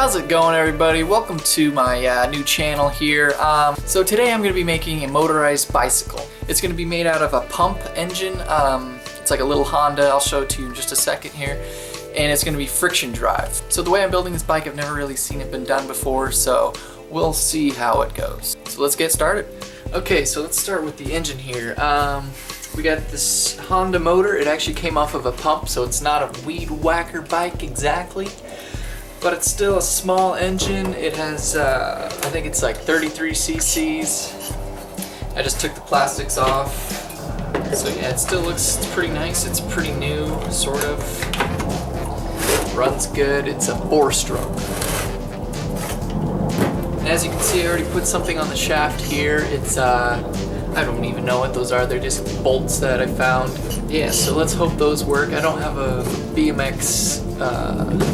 How's it going, everybody? Welcome to my new channel here. So today I'm going to be making a motorized bicycle. It's going to be made out of a pump engine. It's like a little Honda. I'll show it to you in just a second here. And it's going to be friction drive. So the way I'm building this bike, I've never really seen it been done before, so we'll see how it goes. So let's get started. Okay, so let's start with the engine here. We got this Honda motor. It actually came off of a pump, so it's not a weed whacker bike exactly, but it's still a small engine. It has, I think it's like 33 cc's. I just took the plastics off. So yeah, it still looks pretty nice. It's pretty new, sort of. Runs good. It's a 4-stroke. And as you can see, I already put something on the shaft here. It's, I don't even know what those are. They're just bolts that I found. Yeah, so let's hope those work. I don't have a BMX,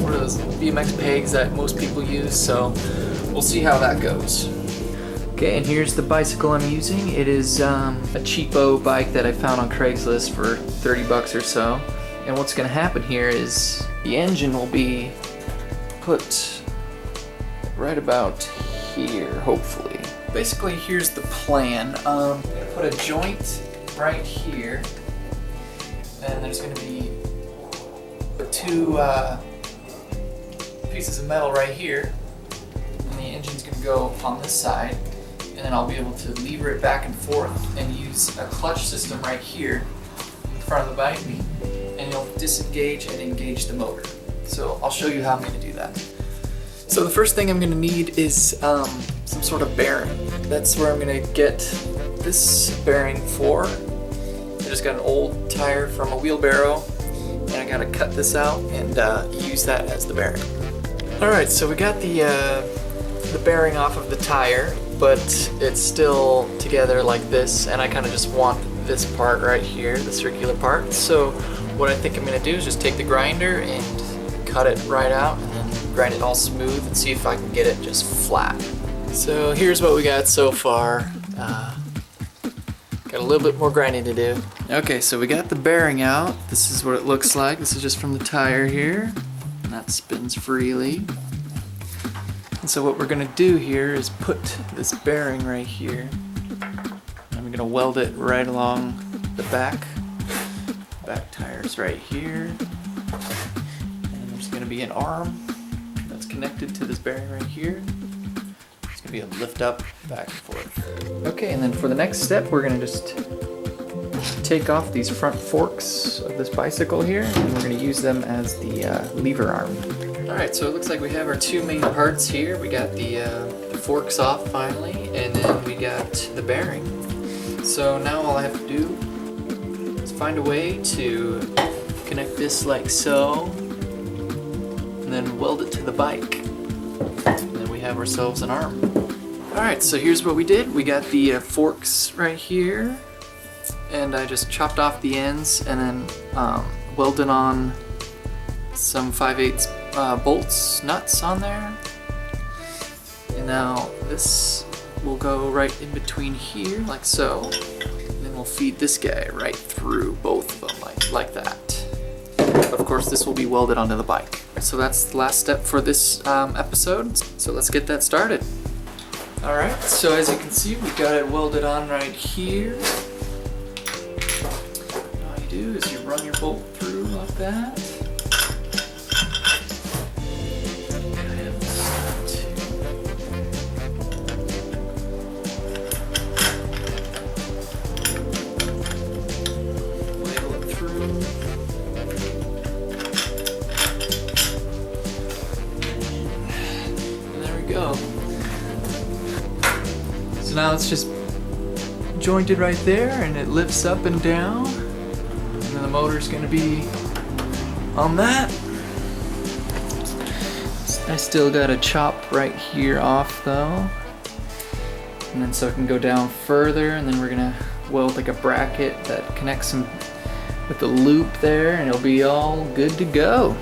what are those BMX pegs that most people use, so we'll see how that goes. Okay, and here's the bicycle I'm using. It is a cheapo bike that I found on Craigslist for 30 bucks or so. And what's gonna happen here is the engine will be put right about here, hopefully. Basically, here's the plan. I'm gonna put a joint right here, and there's gonna be two pieces of metal right here, and the engine's gonna go on this side, and then I'll be able to lever it back and forth and use a clutch system right here in front of the bike, and it'll disengage and engage the motor. So I'll show you how I'm gonna do that. So the first thing I'm gonna need is some sort of bearing. That's where I'm gonna get this bearing for. I just got an old tire from a wheelbarrow, and I gotta cut this out and use that as the bearing. Alright, so we got the bearing off of the tire, but it's still together like this, and I kind of just want this part right here, the circular part. So what I think I'm gonna do is just take the grinder and cut it right out, and then grind it all smooth and see if I can get it just flat. So here's what we got so far. Got a little bit more grinding to do. Okay, so we got the bearing out. This is what it looks like. This is just from the tire here. And that spins freely. And so what we're gonna do here is put this bearing right here. I'm gonna weld it right along the back. Back tire's right here. And there's gonna be an arm that's connected to this bearing right here. It's gonna be a lift up, back and forth. Okay, and then for the next step, we're gonna just take off these front forks of this bicycle here, and we're gonna use them as the lever arm. All right, so it looks like we have our two main parts here. We got the forks off finally, and then we got the bearing. So now all I have to do is find a way to connect this like so, and then weld it to the bike. And then we have ourselves an arm. Alright, so here's what we did. We got the forks right here, and I just chopped off the ends and then welded on some 5/8 bolts, nuts on there. And now this will go right in between here, like so. And then we'll feed this guy right through both of them, like that. But of course, this will be welded onto the bike. So that's the last step for this episode. So let's get that started. Alright, so as you can see, we got it welded on right here. All you do is you run your bolt through like that. Label it through. And there we go. So now it's just jointed right there, and it lifts up and down, and then the motor's gonna be on that. I still got a chop right here off though, and then so it can go down further, and then we're gonna weld like a bracket that connects them with the loop there, and it'll be all good to go.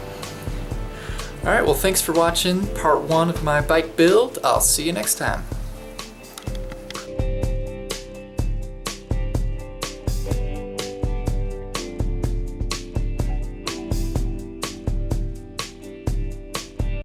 Alright, well, thanks for watching part 1 of my bike build. I'll see you next time.